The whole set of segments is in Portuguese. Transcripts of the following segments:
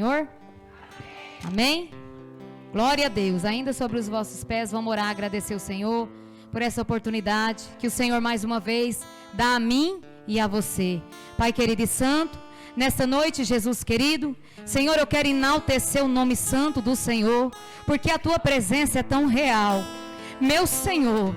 Senhor? Amém? Glória a Deus. Ainda sobre os vossos pés, vamos orar, agradecer o Senhor por essa oportunidade que o Senhor mais uma vez dá a mim e a você. Pai querido e santo, nesta noite, Jesus querido, Senhor, eu quero enaltecer o nome santo do Senhor, porque a tua presença é tão real. Meu Senhor,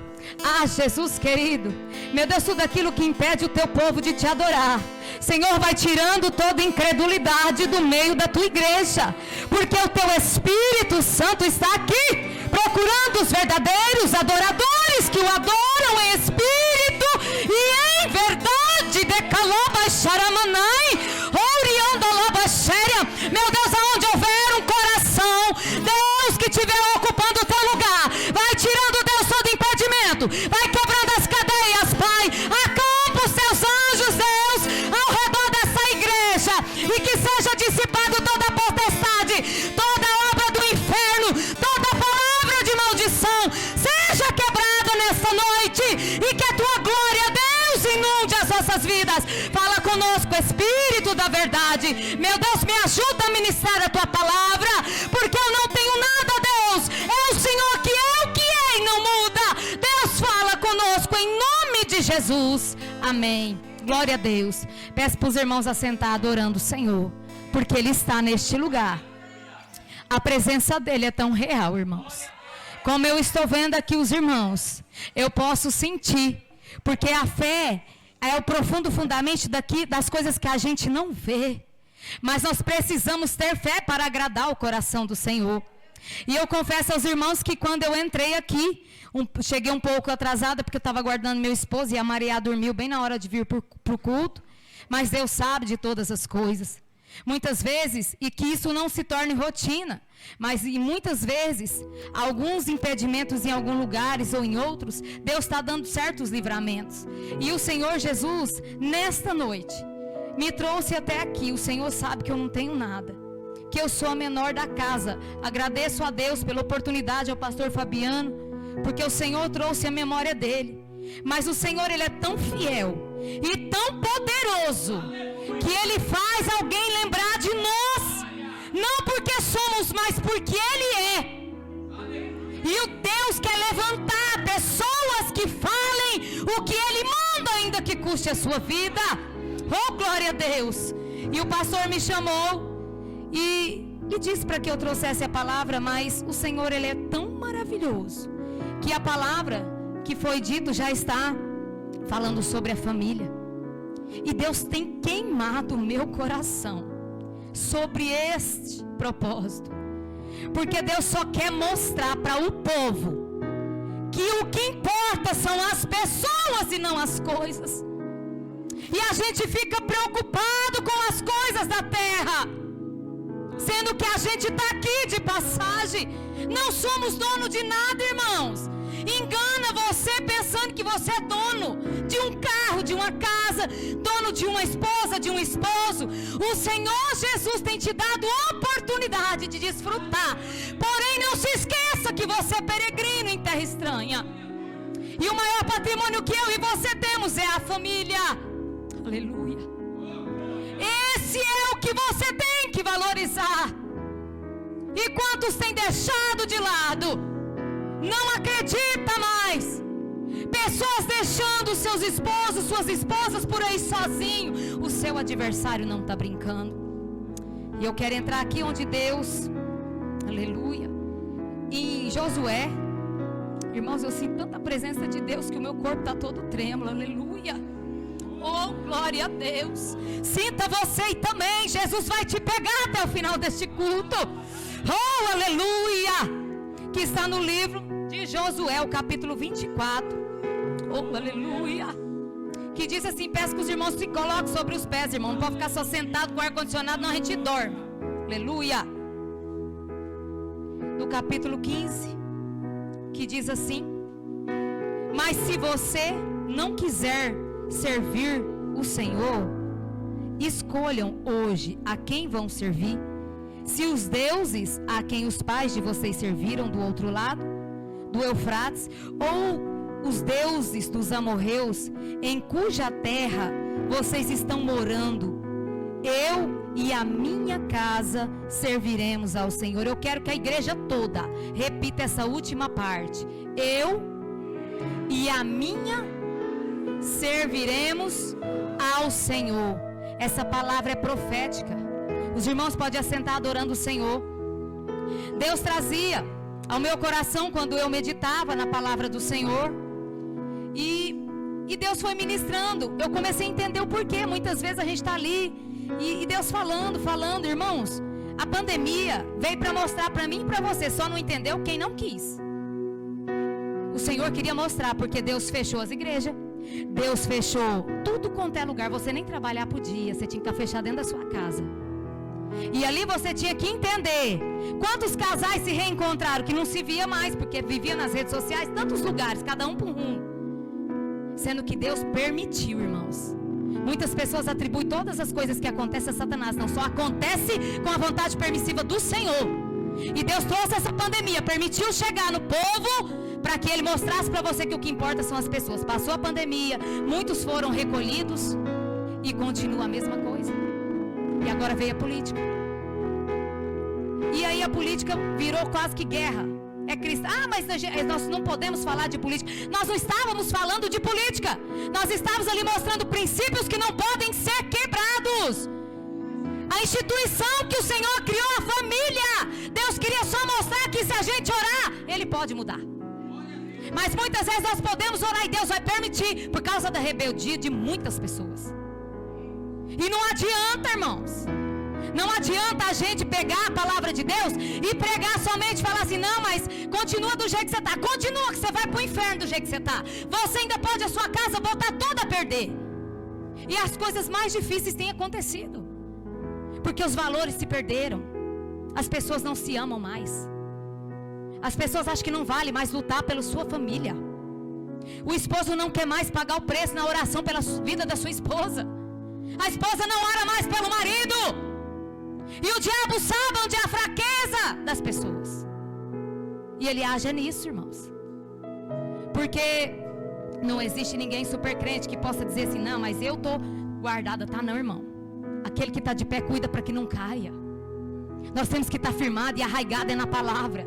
Jesus querido, meu Deus, tudo aquilo que impede o teu povo de te adorar, Senhor, vai tirando toda incredulidade do meio da tua igreja, porque o teu Espírito Santo está aqui, procurando os verdadeiros adoradores que o adoram em espírito e em verdade. Decaloba xaramanai, ourianda loba xéria. Meu Deus, aonde houver um coração, Deus, que estiver ocupando o teu lugar, vai tirando, Deus, todo impedimento, vai quebrando as cadeias, Pai. Acampa os teus anjos, Deus, ao redor dessa igreja, e que seja dissipado toda a potestade, toda a obra do inferno, toda a palavra de maldição seja quebrada nesta noite, e que a tua glória, Deus, inunde as nossas vidas. Fala conosco, Espírito da verdade. Meu Deus, me ajuda a ministrar a tua palavra, porque eu não tenho nada, Deus. É o Senhor que é o que é e não muda. Deus, fala conosco em nome de Jesus. Amém. Glória a Deus. Peço para os irmãos assentar adorando o Senhor, porque Ele está neste lugar. A presença dEle é tão real, irmãos. Como eu estou vendo aqui os irmãos, eu posso sentir, porque a fé é o profundo fundamento das coisas que a gente não vê. Mas nós precisamos ter fé para agradar o coração do Senhor. E eu confesso aos irmãos que quando eu entrei aqui, cheguei um pouco atrasada, porque eu estava aguardando meu esposo, e a Maria dormiu bem na hora de vir para o culto. Mas Deus sabe de todas as coisas. Muitas vezes, e que isso não se torne rotina, mas e muitas vezes, alguns impedimentos em alguns lugares ou em outros, Deus está dando certos livramentos. E o Senhor Jesus, nesta noite, me trouxe até aqui. O Senhor sabe que eu não tenho nada, que eu sou a menor da casa. Agradeço a Deus pela oportunidade, ao pastor Fabiano, porque o Senhor trouxe a memória dele. Mas o Senhor, Ele é tão fiel e tão poderoso, que Ele faz alguém lembrar de nós, não porque somos, mas porque Ele é. E o Deus quer levantar pessoas que falem o que Ele manda, ainda que custe a sua vida. Oh, glória a Deus. E o pastor me chamou e disse para que eu trouxesse a palavra, mas o Senhor, Ele é tão maravilhoso, que a palavra que foi dito já está falando sobre a família. E Deus tem queimado o meu coração sobre este propósito, porque Deus só quer mostrar para o povo que o que importa são as pessoas e não as coisas. E a gente fica preocupado com as coisas da terra, sendo que a gente está aqui de passagem. Não somos dono de nada, irmãos. Engana você pensando que você é dono de um carro, de uma casa, dono de uma esposa, de um esposo. O Senhor Jesus tem te dado a oportunidade de desfrutar. Porém, não se esqueça que você é peregrino em terra estranha. E o maior patrimônio que eu e você temos é a família. Aleluia. Esse é o que você tem que valorizar. E quantos têm deixado de lado? Não acredita mais. Pessoas deixando seus esposos, suas esposas por aí sozinho. O seu adversário não está brincando. E eu quero entrar aqui onde Deus, aleluia, em Josué. Irmãos, eu sinto tanta presença de Deus que o meu corpo está todo trêmulo. Aleluia. Oh, glória a Deus. Sinta você também. Jesus vai te pegar até o final deste culto. Oh, aleluia. Que está no livro de Josué, o capítulo 24. Oh, aleluia. Que diz assim: peço que os irmãos se coloquem sobre os pés, irmão. Não pode ficar só sentado com o ar-condicionado, não, a gente dorme. Aleluia. No capítulo 15, que diz assim: mas se você não quiser servir o Senhor, escolham hoje a quem vão servir. Se os deuses a quem os pais de vocês serviram do outro lado do Eufrates, ou os deuses dos amorreus em cuja terra vocês estão morando, eu e a minha casa serviremos ao Senhor. Eu quero que a igreja toda repita essa última parte. Eu e a minha serviremos ao Senhor. Essa palavra é profética. Os irmãos podem assentar adorando o Senhor. Deus trazia ao meu coração quando eu meditava na palavra do Senhor. E Deus foi ministrando. Eu comecei a entender o porquê. Muitas vezes a gente está ali e Deus falando, irmãos. A pandemia veio para mostrar para mim e para você. Só não entendeu quem não quis. O Senhor queria mostrar, porque Deus fechou as igrejas. Deus fechou tudo quanto é lugar. Você nem trabalhar podia. Você tinha que estar fechado dentro da sua casa. E ali você tinha que entender quantos casais se reencontraram que não se via mais, porque vivia nas redes sociais, tantos lugares, cada um para um rumo. Sendo que Deus permitiu, irmãos. Muitas pessoas atribuem todas as coisas que acontecem a Satanás. Não, só acontece com a vontade permissiva do Senhor. E Deus trouxe essa pandemia, permitiu chegar no povo, para que Ele mostrasse para você que o que importa são as pessoas. Passou a pandemia, muitos foram recolhidos, e continua a mesma coisa. E agora veio a política. E aí a política virou quase que guerra. É cristã. Mas nós não podemos falar de política. Nós não estávamos falando de política. Nós estávamos ali mostrando princípios que não podem ser quebrados. A instituição que o Senhor criou, a família. Deus queria só mostrar que se a gente orar, Ele pode mudar. Mas muitas vezes nós podemos orar e Deus vai permitir, por causa da rebeldia de muitas pessoas. E não adianta, irmãos. Não adianta a gente pegar a palavra de Deus e pregar somente e falar assim: não, mas continua do jeito que você está. Continua, que você vai para o inferno do jeito que você está. Você ainda pode a sua casa voltar toda a perder. E as coisas mais difíceis têm acontecido, porque os valores se perderam. As pessoas não se amam mais. As pessoas acham que não vale mais lutar pela sua família. O esposo não quer mais pagar o preço na oração pela vida da sua esposa. A esposa não ora mais pelo marido. E o diabo sabe onde é a fraqueza das pessoas. E ele age nisso, irmãos. Porque não existe ninguém super crente que possa dizer assim: não, mas eu estou guardada. Tá não, irmão. Aquele que está de pé cuida para que não caia. Nós temos que estar firmado e arraigado na palavra.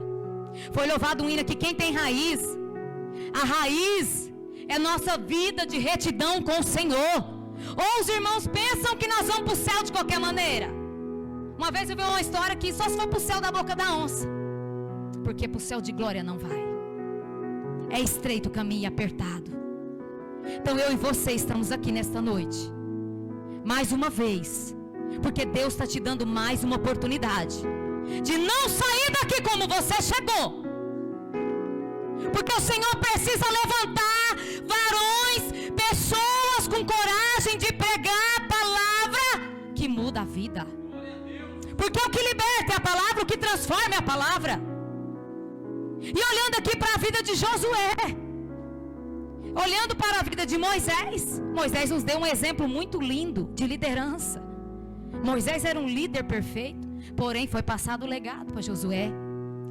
Foi louvado um hino aqui: quem tem raiz? A raiz é nossa vida de retidão com o Senhor. Ou os irmãos pensam que nós vamos para o céu de qualquer maneira. Uma vez eu vi uma história que só se for para o céu da boca da onça, porque para o céu de glória não vai. É estreito o caminho e apertado. Então eu e você estamos aqui nesta noite, mais uma vez, porque Deus está te dando mais uma oportunidade de não sair daqui como você chegou. Porque o Senhor precisa levantar varões, pessoas com coragem de pregar a palavra que muda a vida. Porque o que liberta é a palavra, o que transforma é a palavra. E olhando aqui para a vida de Josué, olhando para a vida de Moisés, Moisés nos deu um exemplo muito lindo de liderança. Moisés era um líder perfeito, porém foi passado o legado para Josué.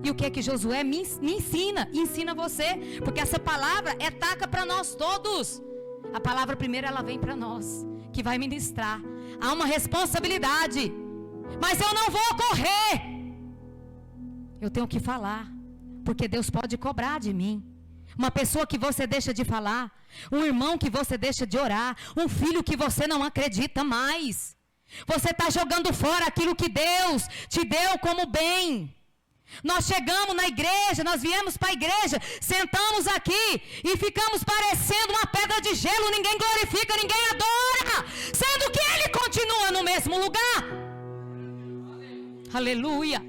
E o que é que Josué me ensina? E ensina você, porque essa palavra é taca para nós todos. A palavra primeiro ela vem para nós, que vai ministrar. Há uma responsabilidade, mas eu não vou correr. Eu tenho que falar, porque Deus pode cobrar de mim. Uma pessoa que você deixa de falar, um irmão que você deixa de orar, um filho que você não acredita mais. Você está jogando fora aquilo que Deus te deu como bem. Nós chegamos na igreja, nós viemos para a igreja, sentamos aqui e ficamos parecendo uma pedra de gelo. Ninguém glorifica, ninguém adora, sendo que Ele continua no mesmo lugar. Aleluia.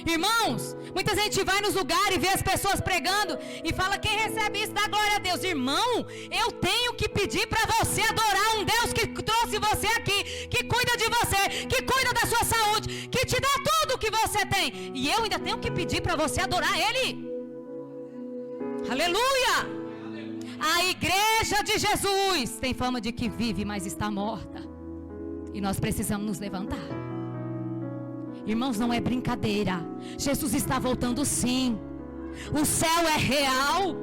Irmãos, muita gente vai nos lugares e vê as pessoas pregando e fala: quem recebe isso dá glória a Deus. Irmão, eu tenho que pedir para você adorar um Deus que trouxe você aqui, que cuida de você, que cuida da sua saúde, que te dá tudo o que você tem. E eu ainda tenho que pedir para você adorar Ele. Aleluia. A igreja de Jesus tem fama de que vive, mas está morta. E nós precisamos nos levantar. Irmãos, não é brincadeira. Jesus está voltando sim. O céu é real.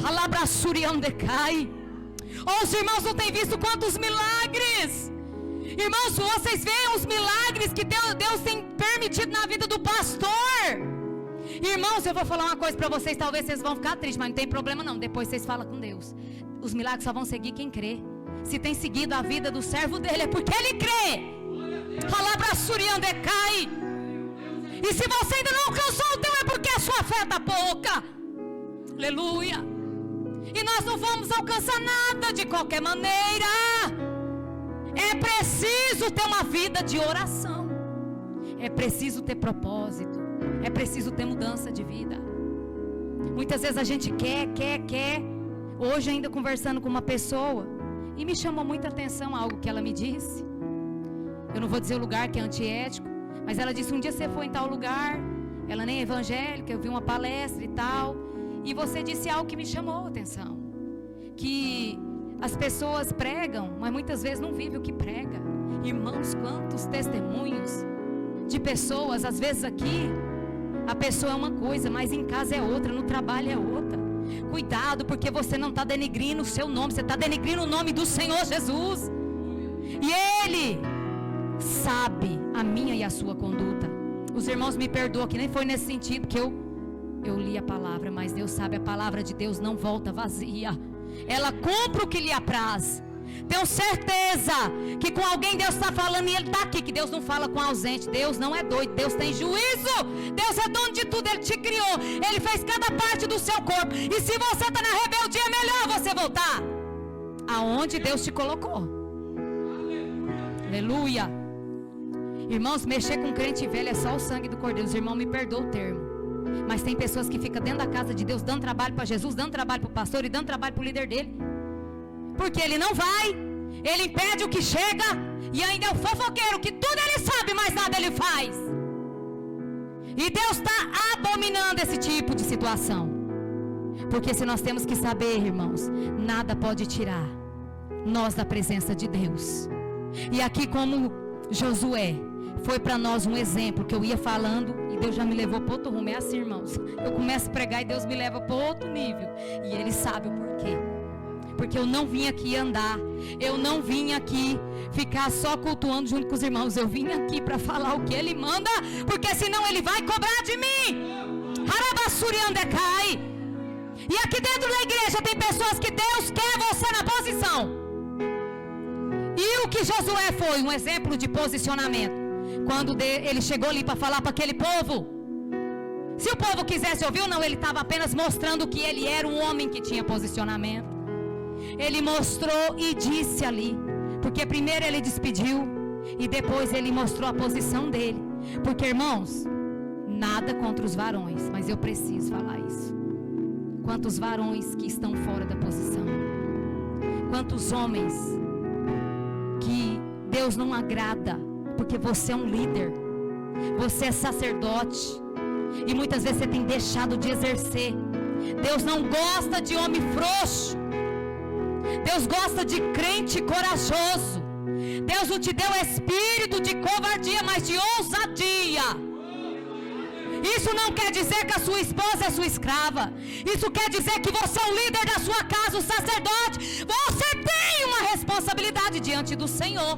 Alabraçurião decai. Oh, os irmãos não têm visto quantos milagres. Irmãos, vocês veem os milagres que Deus tem permitido na vida do pastor. Irmãos, eu vou falar uma coisa para vocês, talvez vocês vão ficar tristes, mas não tem problema não, depois vocês falam com Deus. Os milagres só vão seguir quem crê. Se tem seguido a vida do servo dele, é porque ele crê. Cai. E se você ainda não alcançou o teu, é porque a sua fé está pouca. Aleluia. E nós não vamos alcançar nada de qualquer maneira. É preciso ter uma vida de oração. É preciso ter propósito. É preciso ter mudança de vida. Muitas vezes a gente quer. Hoje ainda conversando com uma pessoa, e me chamou muita atenção algo que ela me disse. Eu não vou dizer o lugar, que é antiético, mas ela disse: um dia você foi em tal lugar, ela nem é evangélica, eu vi uma palestra e tal, e você disse algo que me chamou a atenção, que as pessoas pregam, mas muitas vezes não vivem o que prega. Irmãos, quantos testemunhos de pessoas, às vezes aqui a pessoa é uma coisa, mas em casa é outra, no trabalho é outra. Cuidado, porque você não está denegrindo o seu nome, você está denegrindo o nome do Senhor Jesus. E Ele sabe a minha e a sua conduta. Os irmãos me perdoam, que nem foi nesse sentido que eu li a palavra, mas Deus sabe, a palavra de Deus não volta vazia. Ela cumpre o que lhe apraz. Tenho certeza que com alguém Deus está falando e Ele está aqui, que Deus não fala com ausente. Deus não é doido, Deus tem juízo. Deus é dono de tudo, Ele te criou, Ele fez cada parte do seu corpo. E se você está na rebeldia, é melhor você voltar aonde Deus te colocou. Aleluia. Irmãos, mexer com crente velho é só o sangue do Cordeiro. Os irmãos me perdoam o termo, mas tem pessoas que ficam dentro da casa de Deus, dando trabalho para Jesus, dando trabalho para o pastor e dando trabalho para o líder dele, porque ele não vai, ele impede o que chega, e ainda é o fofoqueiro, que tudo ele sabe, mas nada ele faz. E Deus está abominando esse tipo de situação, porque se nós temos que saber, irmãos, nada pode tirar nós da presença de Deus. E aqui, como Josué foi para nós um exemplo, que eu ia falando e Deus já me levou para outro rumo. É assim, irmãos, eu começo a pregar e Deus me leva para outro nível, e Ele sabe o porquê. Porque eu não vim aqui andar, eu não vim aqui ficar só cultuando junto com os irmãos, eu vim aqui para falar o que Ele manda, porque senão Ele vai cobrar de mim. Cai. E aqui dentro da igreja tem pessoas que Deus quer você na posição. E o que Josué foi? Um exemplo de posicionamento. Quando ele chegou ali para falar para aquele povo, se o povo quisesse ouvir ou não, ele estava apenas mostrando que ele era um homem que tinha posicionamento. Ele mostrou e disse ali, porque primeiro ele despediu e depois ele mostrou a posição dele. Porque, irmãos, nada contra os varões, mas eu preciso falar isso. Quantos varões que estão fora da posição, quantos homens que Deus não agrada, porque você é um líder, você é sacerdote, e muitas vezes você tem deixado de exercer. Deus não gosta de homem frouxo, Deus gosta de crente corajoso. Deus não te deu espírito de covardia, mas de ousadia. Isso não quer dizer que a sua esposa é sua escrava. Isso quer dizer que você é o líder da sua casa, o sacerdote. Você tem uma responsabilidade diante do Senhor.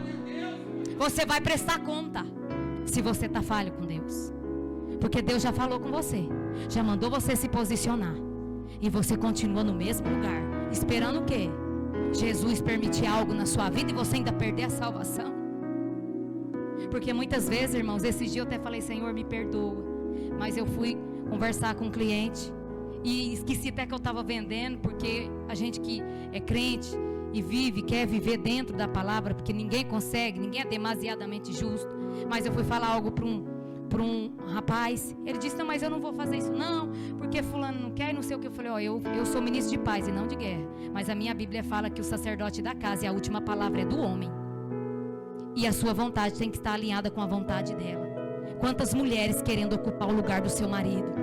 Você vai prestar conta se você está falho com Deus, porque Deus já falou com você, já mandou você se posicionar, e você continua no mesmo lugar, esperando o quê? Jesus permitir algo na sua vida e você ainda perder a salvação. Porque muitas vezes, irmãos, esses dias eu até falei: Senhor, me perdoa, mas eu fui conversar com um cliente e esqueci até que eu estava vendendo, porque a gente que é crente e quer viver dentro da palavra, porque ninguém consegue, ninguém é demasiadamente justo. Mas eu fui falar algo para um rapaz, ele disse: não, mas eu não vou fazer isso não, porque fulano não quer e não sei o que. Eu falei: ó, eu sou ministro de paz e não de guerra, mas a minha Bíblia fala que o sacerdote da casa, e a última palavra é do homem, e a sua vontade tem que estar alinhada com a vontade dela. Quantas mulheres querendo ocupar o lugar do seu marido?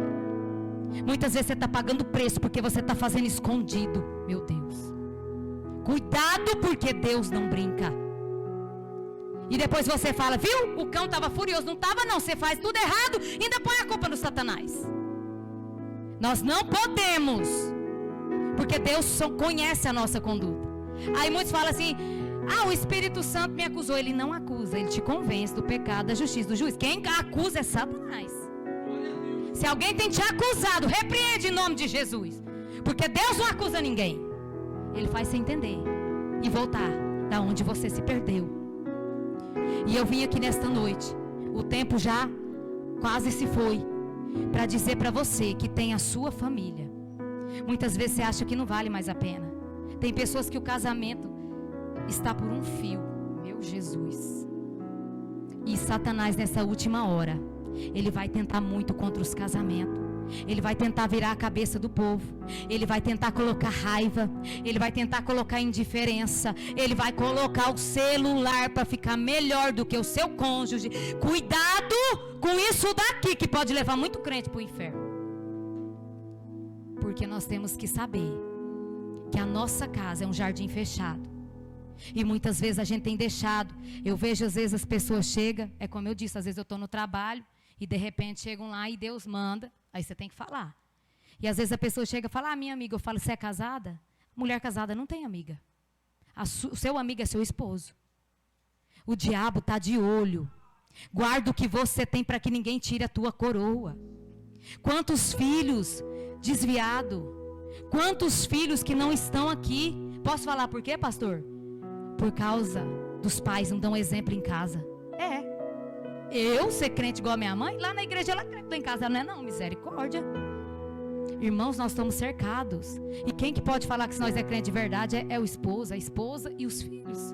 Muitas vezes você está pagando preço porque você está fazendo escondido. Meu Deus, cuidado, porque Deus não brinca. E depois você fala: viu, o cão estava furioso. Não estava não, você faz tudo errado e ainda põe a culpa no Satanás. Nós não podemos, porque Deus só conhece a nossa conduta. Aí muitos falam assim: Ah, o Espírito Santo me acusou. Ele não acusa, ele te convence do pecado, da justiça, do juízo. Quem acusa é Satanás. Se alguém tem te acusado, repreende em nome de Jesus. Porque Deus não acusa ninguém. Ele faz você entender e voltar da onde você se perdeu. E eu vim aqui nesta noite, o tempo já quase se foi, para dizer para você que tem a sua família. Muitas vezes você acha que não vale mais a pena. Tem pessoas que o casamento está por um fio. Meu Jesus. E Satanás nessa última hora, ele vai tentar muito contra os casamentos. Ele vai tentar virar a cabeça do povo. Ele vai tentar colocar raiva. Ele vai tentar colocar indiferença. Ele vai colocar o celular para ficar melhor do que o seu cônjuge. Cuidado com isso daqui, que pode levar muito crente para o inferno. Porque nós temos que saber que a nossa casa é um jardim fechado. E muitas vezes a gente tem deixado. Eu vejo às vezes as pessoas chegam, é como eu disse, às vezes eu estou no trabalho e de repente chegam lá e Deus manda. Aí você tem que falar. E às vezes a pessoa chega e fala, minha amiga, eu falo, você é casada? Mulher casada não tem amiga. O seu amigo é seu esposo. O diabo está de olho. Guarda o que você tem para que ninguém tire a tua coroa. Quantos filhos desviados. Quantos filhos que não estão aqui. Posso falar por quê, pastor? Por causa dos pais não dão exemplo em casa. Eu ser crente igual a minha mãe, lá na igreja ela crente, em casa ela não é não, misericórdia. Irmãos, nós estamos cercados. E quem que pode falar que nós é crente de verdade é o esposo, a esposa e os filhos.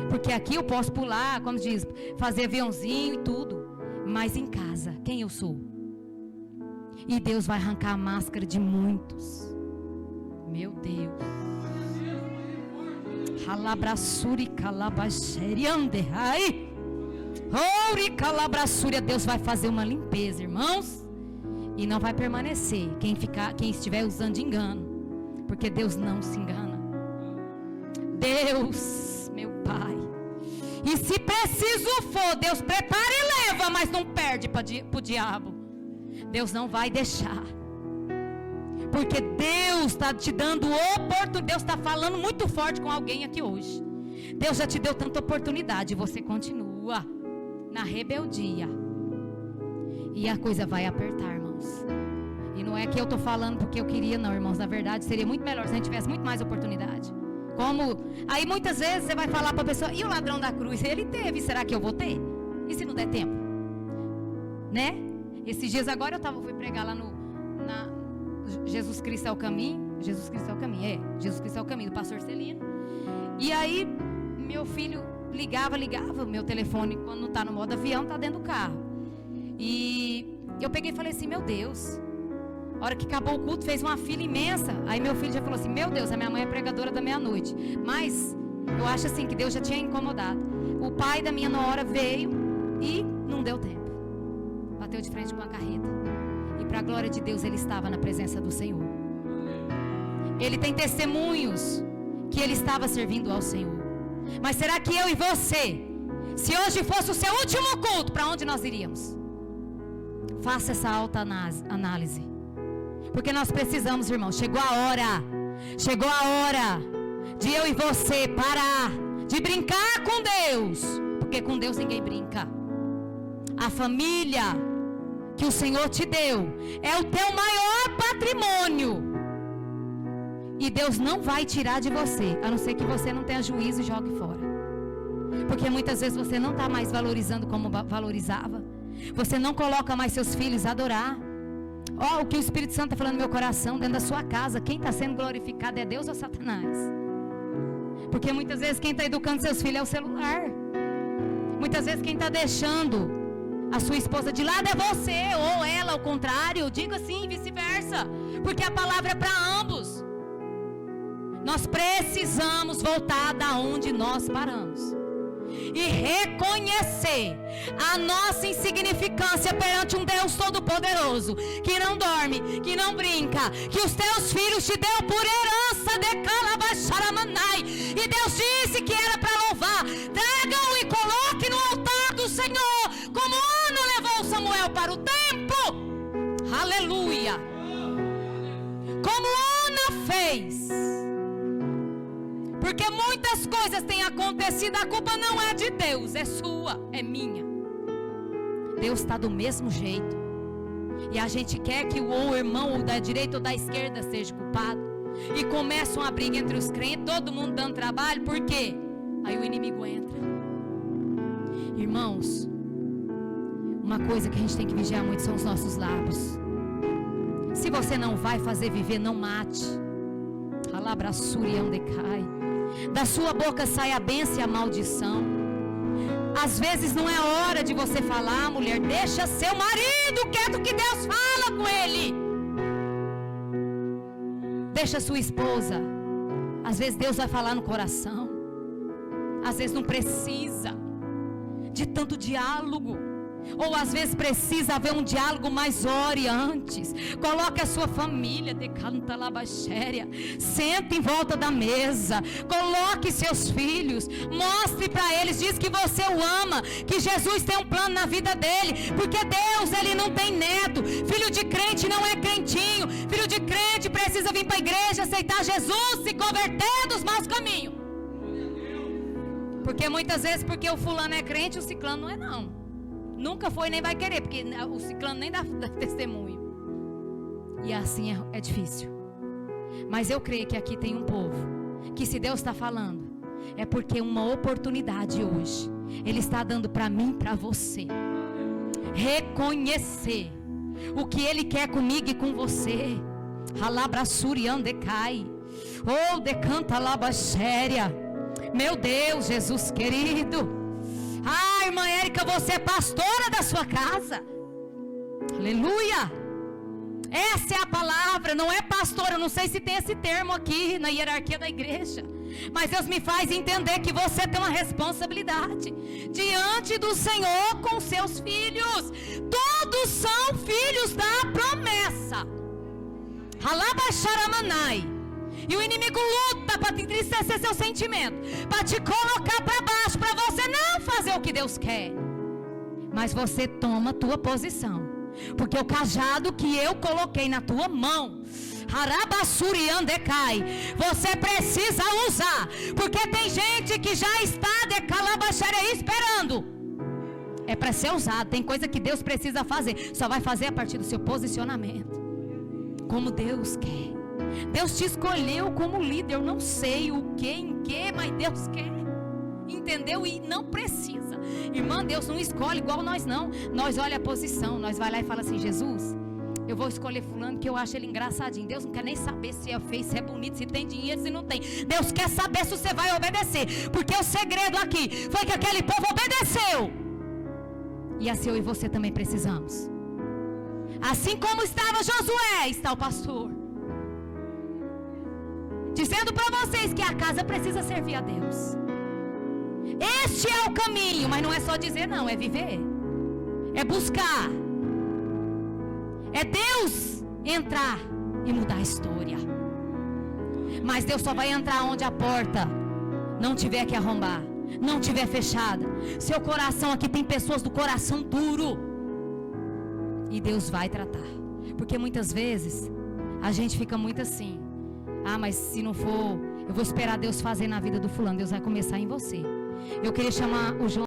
Porque aqui eu posso pular, como diz, fazer aviãozinho e tudo. Mas em casa, quem eu sou? E Deus vai arrancar a máscara de muitos. Meu Deus. Halabrassuri calabaxeri anderai. Ouri calabrassúria, Deus vai fazer uma limpeza, irmãos. E não vai permanecer quem estiver usando de engano. Porque Deus não se engana. Deus, meu Pai. E se preciso for, Deus prepara e leva, mas não perde para o diabo. Deus não vai deixar. Porque Deus está te dando oportunidade. Deus está falando muito forte com alguém aqui hoje. Deus já te deu tanta oportunidade e você continua na rebeldia. E a coisa vai apertar, irmãos. E não é que eu estou falando porque eu queria, não, irmãos. Na verdade, seria muito melhor se a gente tivesse muito mais oportunidade. Aí muitas vezes você vai falar para a pessoa, e o ladrão da cruz? Ele teve, será que eu vou ter? E se não der tempo? Né? Esses dias agora eu fui pregar lá Jesus Cristo é o caminho. Jesus Cristo é o caminho, Jesus Cristo é o caminho, do pastor Celino. E aí, meu filho ligava, meu telefone, quando não está no modo avião, está dentro do carro. E eu peguei e falei assim, meu Deus. A hora que acabou o culto, fez uma fila imensa. Aí meu filho já falou assim, meu Deus, a minha mãe é pregadora da meia-noite. Mas, eu acho assim, que Deus já tinha incomodado. O pai da minha nora veio e não deu tempo. Bateu de frente com a carreta. E para a glória de Deus, ele estava na presença do Senhor. Ele tem testemunhos que ele estava servindo ao Senhor. Mas será que eu e você, se hoje fosse o seu último culto, para onde nós iríamos? Faça essa alta análise. Porque nós precisamos, irmãos, chegou a hora de eu e você parar de brincar com Deus. Porque com Deus ninguém brinca. A família que o Senhor te deu é o teu maior patrimônio. E Deus não vai tirar de você, a não ser que você não tenha juízo e jogue fora. Porque muitas vezes você não está mais valorizando como valorizava. Você não coloca mais seus filhos a adorar. O que o Espírito Santo está falando no meu coração, dentro da sua casa, quem está sendo glorificado é Deus ou Satanás? Porque muitas vezes quem está educando seus filhos é o celular. Muitas vezes quem está deixando a sua esposa de lado é você, ou ela ao contrário. Diga assim, vice-versa. Porque a palavra é para ambos. Nós precisamos voltar da onde nós paramos e reconhecer a nossa insignificância perante um Deus Todo-Poderoso, que não dorme, que não brinca, que os teus filhos te deu por herança de Calabaxaramanai. E Deus disse que era para louvar. Tragam e coloque no altar do Senhor, como Ana levou Samuel para o templo. Aleluia. Como Ana fez. Porque muitas coisas têm acontecido, a culpa não é de Deus, é sua, é minha. Deus está do mesmo jeito. E a gente quer que o irmão ou da direita ou da esquerda seja culpado. E começa uma briga entre os crentes, todo mundo dando trabalho, por quê? Aí o inimigo entra. Irmãos, uma coisa que a gente tem que vigiar muito são os nossos lábios. Se você não vai fazer viver, não mate. Da sua boca sai a bênção e a maldição. Às vezes não é hora de você falar, mulher, deixa seu marido quieto que Deus fala com ele. Deixa sua esposa. Às vezes Deus vai falar no coração. Às vezes não precisa de tanto diálogo. Ou às vezes precisa haver um diálogo, mas ore antes. Coloque a sua família, decanta labaxéria, sente em volta da mesa, coloque seus filhos, mostre para eles, diz que você o ama, que Jesus tem um plano na vida dele, porque Deus, ele não tem neto. Filho de crente não é crentinho. Filho de crente precisa vir para a igreja, aceitar Jesus, se converter dos maus caminhos. Porque muitas vezes, porque o fulano é crente, o ciclano não é não. Nunca foi nem vai querer, porque o ciclano nem dá testemunho. E assim é difícil. Mas eu creio que aqui tem um povo que, se Deus está falando, é porque uma oportunidade hoje Ele está dando para mim e para você reconhecer o que Ele quer comigo e com você. Alabraçuriandecai, ou decanta labaxéria. Meu Deus, Jesus querido. Ah, irmã Érica, você é pastora da sua casa. Aleluia. Essa é a palavra, não é pastora. Eu não sei se tem esse termo aqui na hierarquia da igreja, mas Deus me faz entender que você tem uma responsabilidade diante do Senhor com seus filhos. Todos são filhos da promessa. Alabaxaramanai. E o inimigo luta para te entristecer seu sentimento, para te colocar para baixo, para você não fazer o que Deus quer. Mas você toma a tua posição, porque o cajado que eu coloquei na tua mão, Harabassuriandecai, você precisa usar, porque tem gente que já está de calabaxéria esperando. É para ser usado. Tem coisa que Deus precisa fazer, só vai fazer a partir do seu posicionamento, como Deus quer. Deus te escolheu como líder. Eu não sei o que, em que, mas Deus quer. Entendeu? E não precisa. Irmã, Deus não escolhe igual nós não. Nós olha a posição. Nós vai lá e fala assim: Jesus, eu vou escolher fulano que eu acho ele engraçadinho. Deus não quer nem saber se é feio, se é bonito, se tem dinheiro, se não tem. Deus quer saber se você vai obedecer. Porque o segredo aqui foi que aquele povo obedeceu. E assim eu e você também precisamos. Assim como estava Josué, está o pastor, dizendo para vocês que a casa precisa servir a Deus. Este é o caminho, mas não é só dizer não, é viver, é buscar, é Deus entrar e mudar a história. Mas Deus só vai entrar onde a porta não tiver que arrombar, não tiver fechada. Seu coração, aqui tem pessoas do coração duro, e Deus vai tratar. Porque muitas vezes a gente fica muito assim: ah, mas se não for, eu vou esperar Deus fazer na vida do fulano. Deus vai começar em você. Eu queria chamar o João.